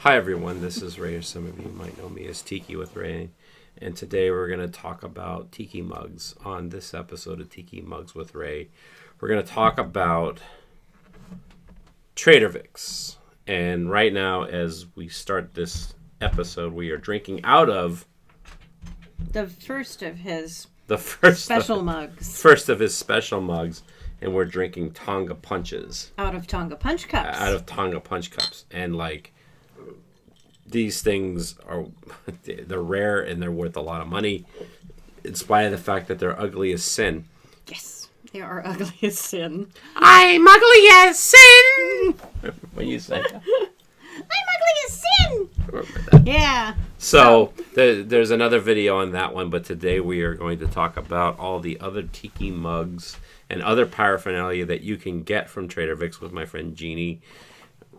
Hi everyone, this is Ray, or some of you might know me as Tiki with Ray, and today we're going to talk about Tiki mugs. On this episode of Tiki Mugs with Ray, we're going to talk about Trader Vic's. And right now, as we start this episode, we are drinking out of the first of his special mugs. First of his special mugs, and we're drinking Tonga Punches. Out of Tonga Punch Cups. Out of Tonga Punch Cups. And like, these things they're rare and they're worth a lot of money, in spite of the fact that they're ugly as sin. Yes, they are ugly as sin. I'm ugly as sin! When you say that. I'm ugly as sin! Yeah. So, there's another video on that one, but today we are going to talk about all the other Tiki mugs and other paraphernalia that you can get from Trader Vic's with my friend Jeanie.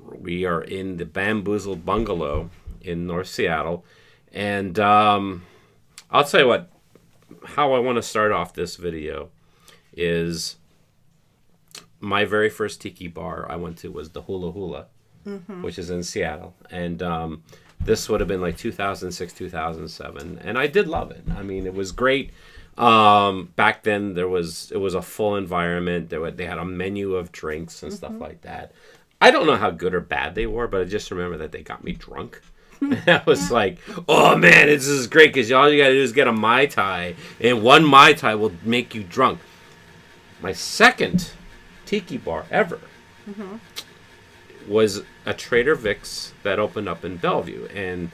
We are in the Bamboozled Bungalow in North Seattle. And I'll tell you what, how I want to start off this video is my very first tiki bar I went to was the Hula Hula, which is in Seattle. And this would have been like 2006, 2007. And I did love it. I mean, it was great. Back then, it was a full environment. They had a menu of drinks and stuff like that. I don't know how good or bad they were, but I just remember that they got me drunk. And I was like, oh man, this is great, because all you gotta do is get a Mai Tai, and one Mai Tai will make you drunk. My second tiki bar ever was a Trader Vic's that opened up in Bellevue. And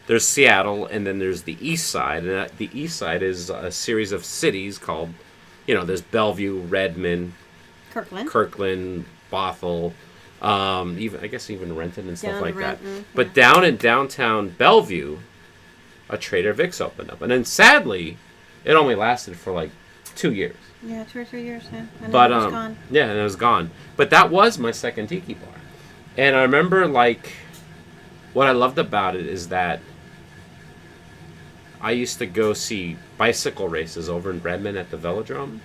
there's Seattle, and then there's the East Side. And the East Side is a series of cities called, there's Bellevue, Redmond, Kirkland, Bothell, even Renton and stuff like that. But down in downtown Bellevue, a Trader Vic's opened up. And then sadly, it only lasted for like 2 years. Yeah, 2 or 3 years, yeah. And but, then it was gone. Yeah, and it was gone. But that was my second tiki bar. And I remember, what I loved about it is that I used to go see bicycle races over in Redmond at the Velodrome.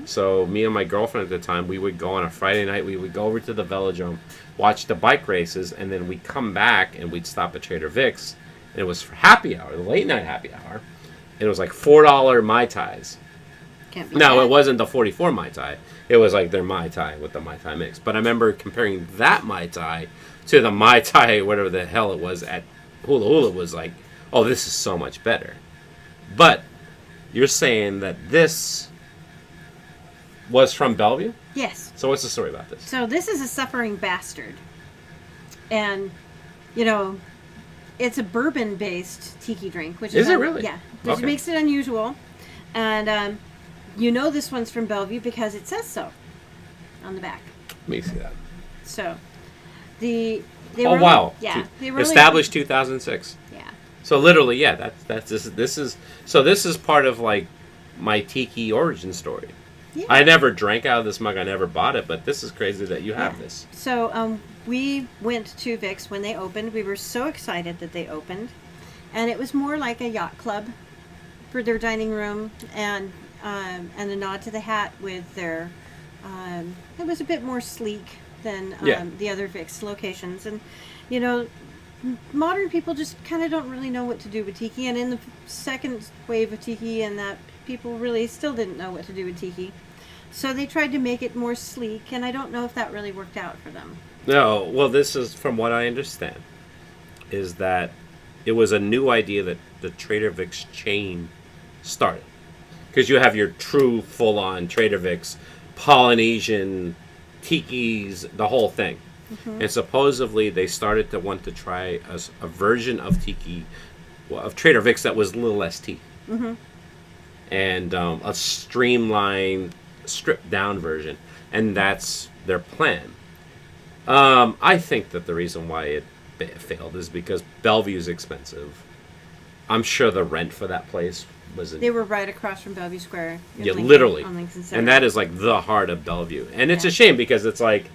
So me and my girlfriend at the time, we would go on a Friday night, we would go over to the Velodrome, watch the bike races, and then we'd come back and we'd stop at Trader Vic's. And it was for happy hour, the late night happy hour. And it was like $4 Mai Tais. No, it wasn't the 44 Mai Tai. It was like their Mai Tai with the Mai Tai mix. But I remember comparing that Mai Tai to the Mai Tai, whatever the hell it was at Hula Hula, was like, oh, this is so much better. But you're saying that this was from Bellevue? Yes. So what's the story about this? So this is a suffering bastard. And, it's a bourbon-based tiki drink. Which is it really? Yeah. Which makes it unusual. And this one's from Bellevue because it says so on the back. Let me see that. So, wow. Yeah. Established 2006. Yeah. So literally, yeah, this is part of like my tiki origin story. Yeah. I never drank out of this mug. I never bought it, but this is crazy that you have this. So we went to Vic's when they opened. We were so excited that they opened, and it was more like a yacht club for their dining room, and a nod to the hat with their. It was a bit more sleek than the other Vic's locations, and modern people just kind of don't really know what to do with tiki. And in the second wave of tiki, and that people really still didn't know what to do with tiki, so they tried to make it more sleek, and I don't know if that really worked out for them. No, well, this is, from what I understand, is that it was a new idea that the Trader Vic's chain started. Because you have your true full-on Trader Vic's, Polynesian, tikis, the whole thing. And supposedly they started to want to try a version of tiki, of Trader Vic's that was a little less tea. And a streamlined, stripped-down version. And that's their plan. I think that the reason why it failed is because Bellevue's expensive. I'm sure the rent for that place was... They were right across from Bellevue Square. Yeah, Lincoln, literally. On Lincoln Center. And that is like the heart of Bellevue. And it's a shame because it's like...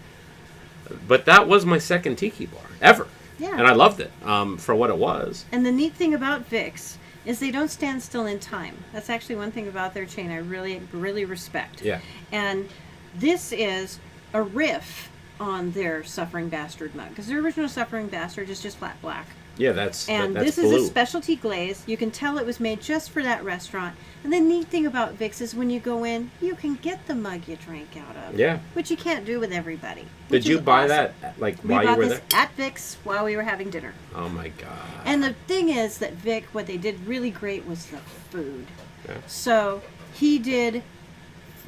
But that was my second tiki bar, ever. Yeah. And I loved it for what it was. And the neat thing about Vic's is they don't stand still in time. That's actually one thing about their chain I really, really respect. Yeah. And this is a riff on their Suffering Bastard mug, because their original Suffering Bastard is just flat black. Yeah, that's This blue. is a specialty glaze. You can tell it was made just for that restaurant. And the neat thing about Vic's is when you go in, you can get the mug you drank out of. Yeah. Which you can't do with everybody. Did you buy awesome. that like We while you bought were this there? at Vic's while we were having dinner. Oh my god. And the thing is that Vic, what they did really great was the food. Yeah. So he did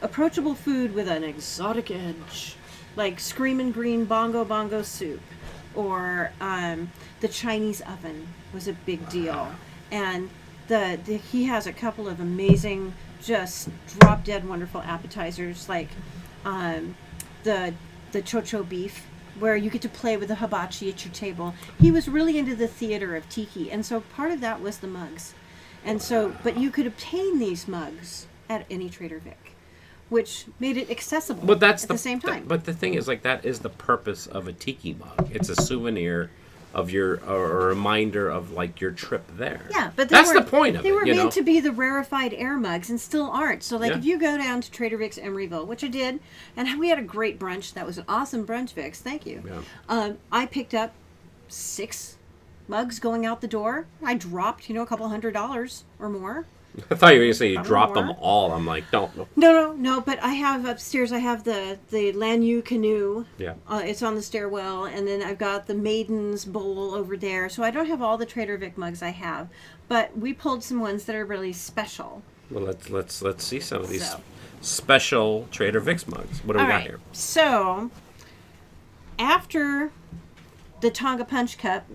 approachable food with an exotic edge, like Screamin' Green Bongo soup, or the Chinese oven was a big deal, and he has a couple of amazing, just drop dead wonderful appetizers, like the chocho beef, where you get to play with the hibachi at your table. He was really into the theater of tiki, and so part of that was the mugs. And so, but you could obtain these mugs at any Trader Vic, which made it accessible But that's at the same time. But the thing is, like, that is the purpose of a tiki mug. It's a souvenir of or a reminder of like your trip there. Yeah, but that's the point of it. They were you meant know? to be the rarefied air mugs, and still aren't. So, like, Yeah. if you go down to Trader Vic's Emeryville, which I did, and we had a great brunch. That was an awesome brunch, Vic's. Thank you. Yeah. I picked up 6 mugs going out the door. I dropped, a couple $100 or more. I thought you were going to say you Probably dropped more. them all. I'm like, no. No. But I have upstairs. I have the Lanyu canoe. Yeah. It's on the stairwell, and then I've got the Maiden's bowl over there. So I don't have all the Trader Vic mugs I have, but we pulled some ones that are really special. Well, let's see some of these So. special Trader Vic's mugs. What do we All got right. here? So after the Tonga Punch Cup,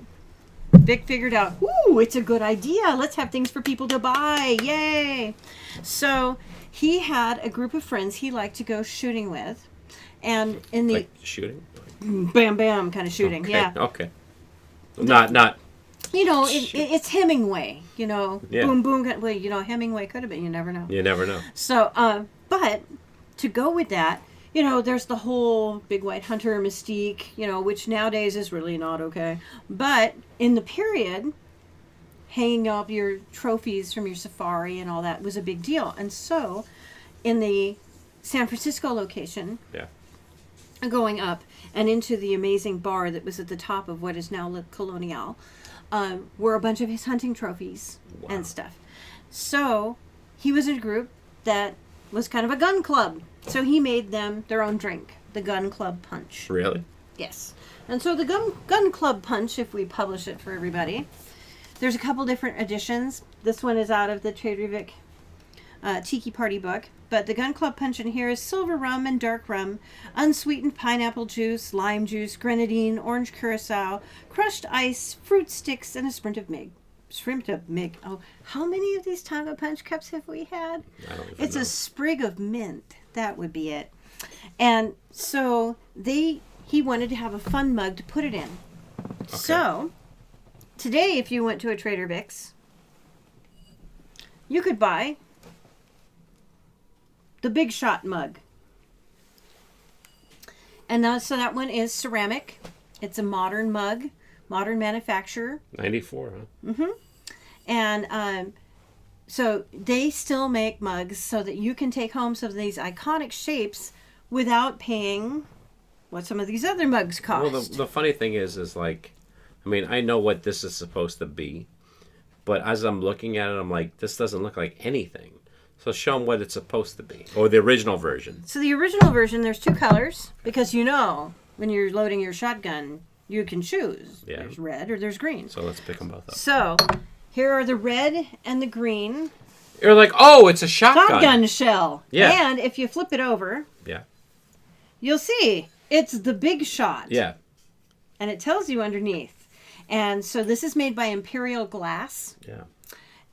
Vic figured out, ooh, it's a good idea. Let's have things for people to buy. Yay. So he had a group of friends he liked to go shooting with. And in the Like shooting? bam, bam kind of shooting. Okay, Yeah. Okay. Not. It's Hemingway, Yeah. boom, boom. Well, Hemingway could have been. You never know. You never know. So, but to go with that, there's the whole big white hunter mystique, which nowadays is really not okay. But in the period, hanging up your trophies from your safari and all that was a big deal. And so, in the San Francisco location, Yeah. going up and into the amazing bar that was at the top of what is now Le Colonial, were a bunch of his hunting trophies and stuff. So, he was in a group that was kind of a gun club. So he made them their own drink, the Gun Club Punch. Really? Yes. And so the Gun Club Punch, if we publish it for everybody, there's a couple different editions. This one is out of the Trader Vic Tiki Party book. But the Gun Club Punch in here is silver rum and dark rum, unsweetened pineapple juice, lime juice, grenadine, orange curacao, crushed ice, fruit sticks, and a sprint of mig. Oh, how many of these Tonga Punch cups have we had? I don't even It's know. a sprig of mint. That would be it. And so he wanted to have a fun mug to put it in. Okay. So today, if you went to a Trader Vic's, you could buy the Big Shot mug. And so that one is ceramic. It's a modern mug, modern manufacturer. 94, huh? Mm-hmm. And so they still make mugs so that you can take home some of these iconic shapes without paying what some of these other mugs cost. Well, the funny thing is like, I mean, I know what this is supposed to be, but as I'm looking at it, I'm like, this doesn't look like anything. So show them what it's supposed to be, or the original version. So the original version, there's 2 colors, because when you're loading your shotgun, you can choose. Yeah. There's red or there's green. So let's pick them both up. So here are the red and the green You're like, oh, it's a shotgun. shotgun shell. Yeah. And if you flip it over, Yeah. you'll see it's the Big Shot. Yeah. And it tells you underneath. And so this is made by Imperial Glass. Yeah.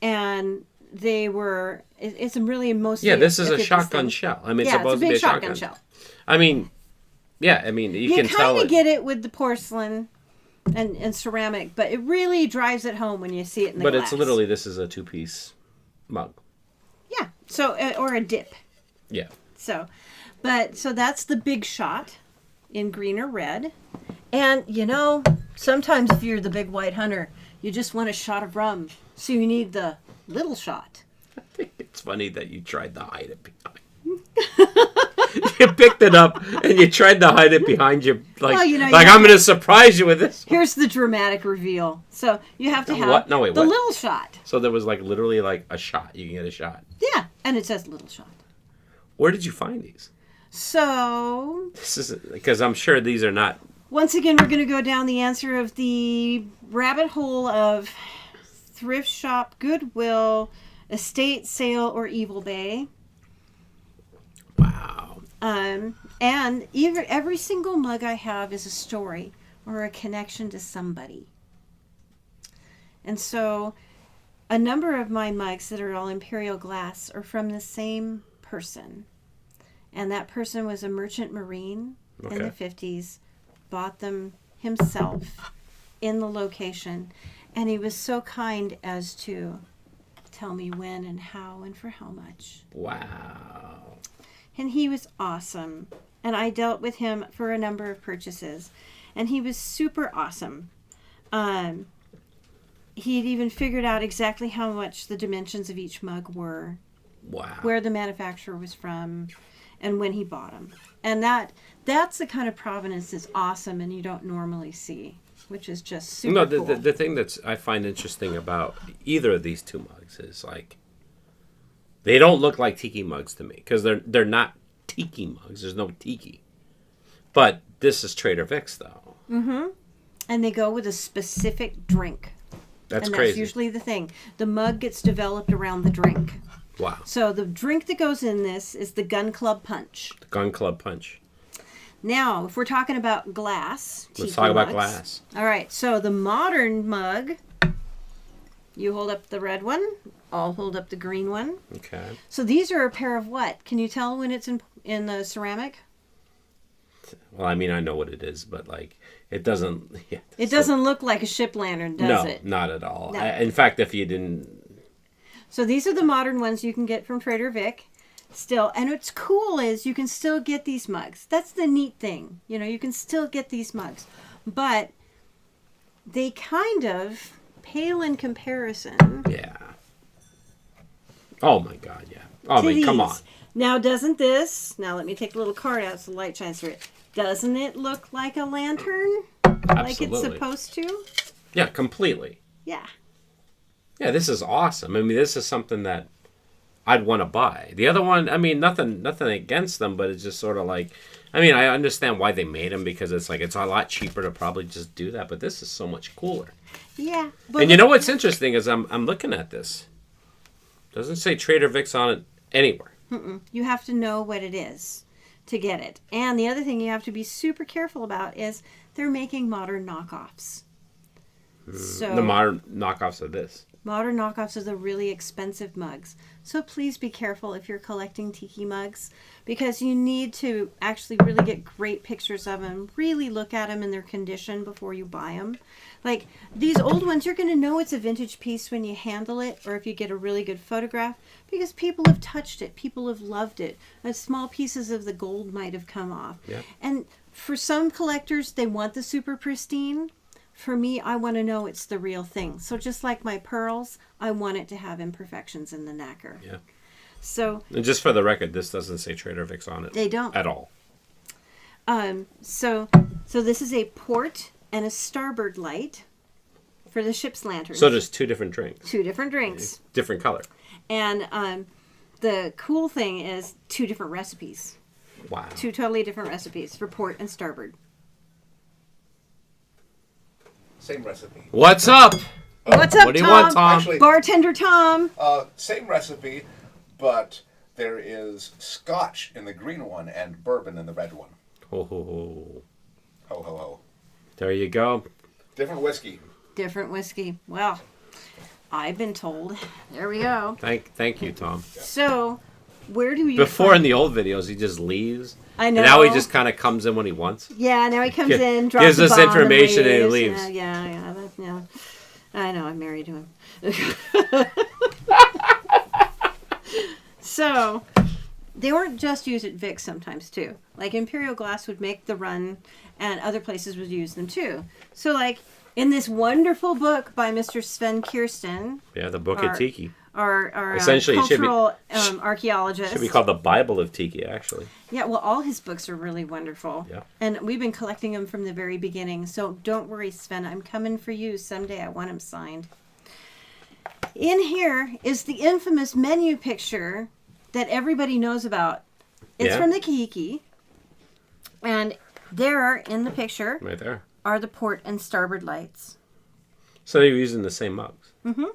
And it's a really mostly... Yeah, this is a thick shotgun thing. shell. I mean, it's Yeah, supposed it's a to be big a shotgun shotgun. shell. I mean, yeah, I mean, you can You tell kind it. of get it with the porcelain and ceramic, but it really drives it home when you see it in the But glass. it's literally, this is a 2-piece mug. Yeah, so, or a dip. Yeah. So that's the Big Shot in green or red. And, sometimes if you're the big white hunter, you just want a shot of rum. So you need the little shot. I think it's funny that you tried to hide it behind. You picked it up and you tried to hide it behind you, like, Well, you know, like I'm going to surprise you with this. Here's the dramatic reveal. So you have to have What? No, wait, the what? little shot. So there was like literally like a shot. You can get a shot. Yeah, and it says little shot. Where did you find these? So This is because I'm sure these are not. once again, we're going to go down the answer of the rabbit hole of thrift shop, Goodwill, estate sale, or Evil Bay. Wow. And every single mug I have is a story or a connection to somebody. And so a number of my mugs that are all Imperial glass are from the same person. And that person was a merchant marine in the 50s, bought them himself in the location. And he was so kind as to tell me when and how and for how much. Wow. And he was awesome. And I dealt with him for a number of purchases. And he was super awesome. He'd even figured out exactly how much the dimensions of each mug were. Wow. Where the manufacturer was from. And when he bought them. And that's the kind of provenance that's awesome and you don't normally see. Which is just super cool. The thing that's I find interesting about either of these two mugs is like they don't look like tiki mugs to me because they're not tiki mugs. There's no tiki, but this is Trader Vic's though. Mm-hmm. And they go with a specific drink. That's and crazy. That's usually the thing. The mug gets developed around the drink. Wow. So the drink that goes in this is the Gun Club Punch. The Gun Club Punch. Now, if we're talking about glass, let's talk about glass. All right, so the modern mug, you hold up the red one, I'll hold up the green one. Okay. So these are a pair of what? Can you tell when it's in the ceramic? Well, I mean, I know what it is, but like, it doesn't. Yeah, it doesn't look like a ship lantern, does it? No, not at all. No. In fact, if you didn't. So these are the modern ones you can get from Trader Vic. Still, and what's cool is you can still get these mugs. That's the neat thing. You know, you can still get these mugs. But they kind of pale in comparison. Yeah. Oh my God, yeah. Oh, I mean, come on. Now, doesn't this, now let me take a little card out so the light shines through it. Doesn't it look like a lantern? Absolutely. Like it's supposed to? Yeah, completely. Yeah. Yeah, this is awesome. I mean, this is something that I'd want to buy. The other one, I mean, nothing against them, but it's just sort of like, I mean, I understand why they made them because it's like it's a lot cheaper to probably just do that, but this is so much cooler. Yeah. And you know what's interesting is I'm looking at this. Doesn't say Trader Vic's on it anywhere. Mm-mm. You have to know what it is to get it. And the other thing you have to be super careful about is they're making modern knockoffs. So the modern knockoffs of this. Modern knockoffs are the really expensive mugs. So please be careful if you're collecting tiki mugs because you need to actually really get great pictures of them. Really look at them in their condition before you buy them. Like these old ones, you're going to know it's a vintage piece when you handle it or if you get a really good photograph because people have touched it. People have loved it. Small pieces of the gold might have come off. Yeah. And for some collectors, they want the super pristine. For me, I want to know it's the real thing. So just like my pearls, I want it to have imperfections in the nacre. Yeah. So and just for the record, this doesn't say Trader Vic's on it. They don't. At all. So this is a port and a starboard light for the ship's lantern. So there's two different drinks. Two different drinks. Different color. And the cool thing is two different recipes. Wow. Two totally different recipes for port and starboard. Same recipe. What's up? What's up, What do you want, Tom? Actually, Bartender Tom. Same recipe, but there is scotch in the green one and bourbon in the red one. Ho, ho, ho. Ho, ho, ho. There you go. Different whiskey. Different whiskey. Well, I've been told. There we go. Thank you, Tom. So, where do you Before in the old videos, he just leaves. I know. And now he just kind of comes in when he wants. Yeah, now he comes in, drops gives the us bomb information and he leaves. leaves. Yeah. I know, I'm married to him. So, they weren't just used at Vic sometimes, too. Like, Imperial Glass would make the run, and other places would use them, too. So, like, in this wonderful book by Mr. Sven Kirsten... Yeah, the Book of Tiki. our Essentially, it should be- cultural archaeologist. Should be called the Bible of Tiki, actually. Yeah, well, all his books are really wonderful. Yeah. And we've been collecting them from the very beginning. So don't worry, Sven. I'm coming for you someday. I want them signed. In here is the infamous menu picture that everybody knows about. It's from the Kiki. And there in the picture Right there. are the port and starboard lights. So they were using the same mugs. Mm-hmm.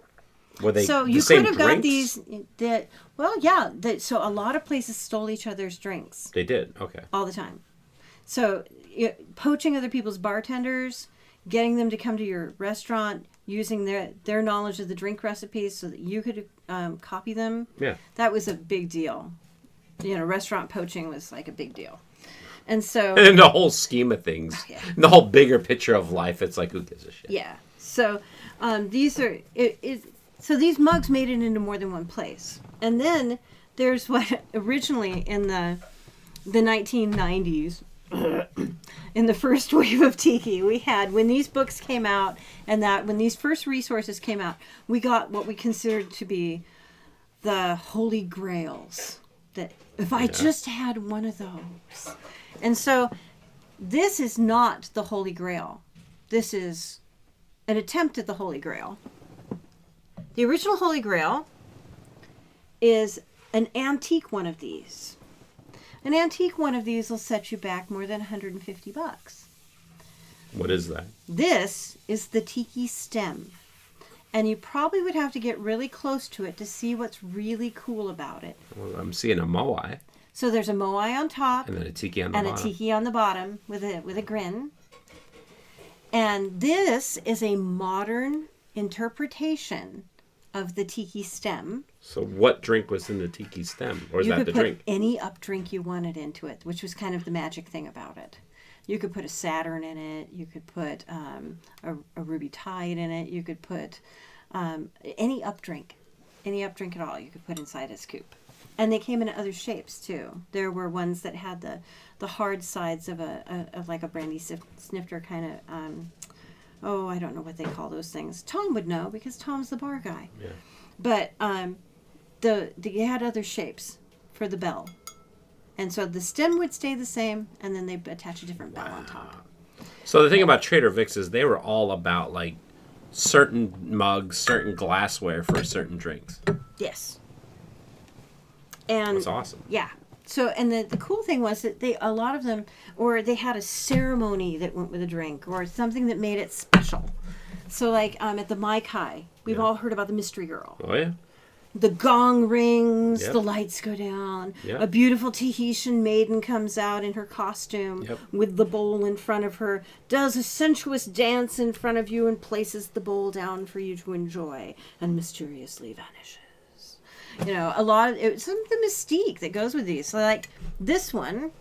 Were they So the you same could have got drinks? these. Well, yeah. So a lot of places stole each other's drinks They did. Okay. all the time. So poaching other people's bartenders, getting them to come to your restaurant, using their knowledge of the drink recipes so that you could copy them. Yeah. That was a big deal. Restaurant poaching was like a big deal. And so... And in the whole scheme of things, in the whole bigger picture of life, it's like, who gives a shit? Yeah. So these are... So these mugs made it into more than one place. And then there's what originally in the 1990s, in the first wave of Tiki, we had, when these books came out and when these first resources came out, we got what we considered to be the holy grails. That if I just had one of those. And so this is not the Holy Grail. This is an attempt at the Holy Grail. The original Holy Grail is an antique one of these. An antique one of these will set you back more than $150. What is that? This is the Tiki stem. And you probably would have to get really close to it to see what's really cool about it. Well, I'm seeing a moai. So there's a moai on top. And then a tiki on the and bottom. a tiki on the bottom with a grin. And this is a modern interpretation of the tiki stem. So what drink was in the tiki stem? Or is You that could the put drink? any up drink you wanted into it, which was kind of the magic thing about it. You could put a Saturn in it. You could put a Ruby Tide in it. You could put any up drink at all. You could put inside a scoop. And they came in other shapes too. There were ones that had the hard sides of like a brandy snifter kind of. I don't know what they call those things. Tom would know because Tom's the bar guy. Yeah. But they had other shapes for the bell. And so the stem would stay the same, and then they attach a different bell on top. So the thing about Trader Vic's is they were all about like certain mugs, certain glassware for certain drinks. Yes. And That's awesome. Yeah. So, and the cool thing was that a lot of them, or they had a ceremony that went with a drink, or something that made it special. So like at the Mai Kai, we've all heard about the Mystery Girl. Oh, yeah. The gong rings, Yep. the lights go down, Yep. a beautiful Tahitian maiden comes out in her costume Yep. with the bowl in front of her, does a sensuous dance in front of you and places the bowl down for you to enjoy, and mysteriously vanishes. A lot of it's the mystique that goes with these. So like this one.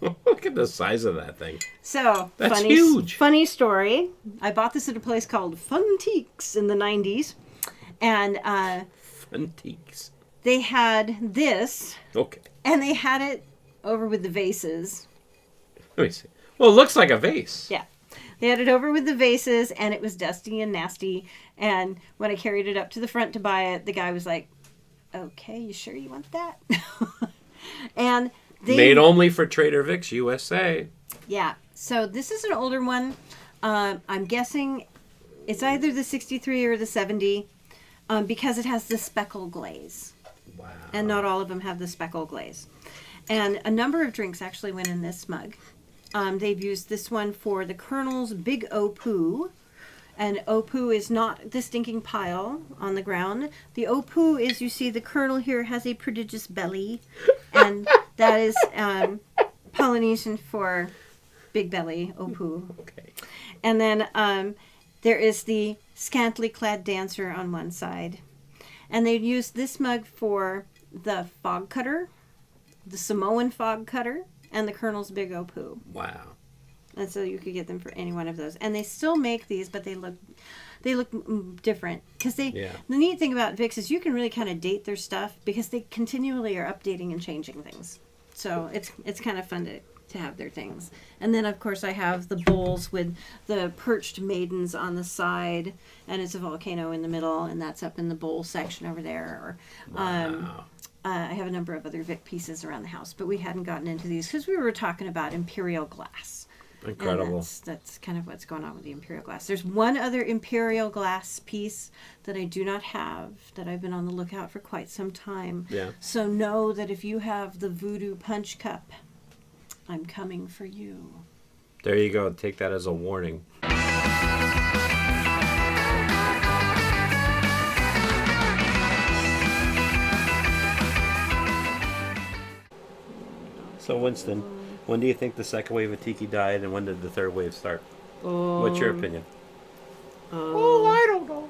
Look at the size of that thing. So That's huge. Funny story. I bought this at a place called Funtiques in the 90s. And Antiques. they had this, Okay. and they had it over with the vases. Let me see. Well, it looks like a vase. Yeah. They had it over with the vases, and it was dusty and nasty. And when I carried it up to the front to buy it, the guy was like, okay, you sure you want that? And they... Made only for Trader Vic's USA. Yeah. So this is an older one. I'm guessing it's either the 63 or the 70. Because it has the speckle glaze. Wow. And not all of them have the speckle glaze. And a number of drinks actually went in this mug. They've used this one for the Colonel's Big Opoo. And Opoo is not the stinking pile on the ground. The Opoo is, you see, the Colonel here has a prodigious belly. And that is Polynesian for big belly, Opoo. Okay. And then there is the scantily clad dancer on one side. And they'd use this mug for the fog cutter, the Samoan fog cutter, and the Colonel's Big Opoo. Wow. And so you could get them for any one of those. And they still make these, but they look different. Because the neat thing about Vic's is you can really kind of date their stuff because they continually are updating and changing things. So it's kind of fun to have their things. And then of course I have the bowls with the perched maidens on the side, and it's a volcano in the middle, and that's up in the bowl section over there. Or I have a number of other Vic pieces around the house, but we hadn't gotten into these because we were talking about imperial glass. Incredible. And that's kind of what's going on with the imperial glass. There's one other imperial glass piece that I do not have that I've been on the lookout for quite some time. Yeah. So know that if you have the voodoo punch cup, I'm coming for you. There you go. Take that as a warning. So Winston, when do you think the second wave of Tiki died, and when did the third wave start? What's your opinion? I don't know.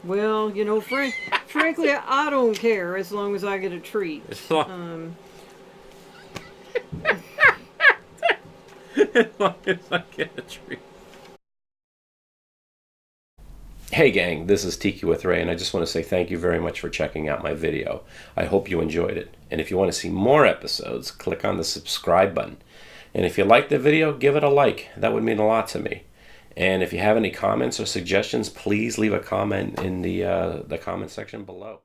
Well, you know, frankly, I don't care as long as I get a treat. As long as I get a treat. Hey gang, this is Tiki with Ray, and I just want to say thank you very much for checking out my video. I hope you enjoyed it. And if you want to see more episodes, click on the subscribe button. And if you liked the video, give it a like. That would mean a lot to me. And if you have any comments or suggestions, please leave a comment in the comment section below.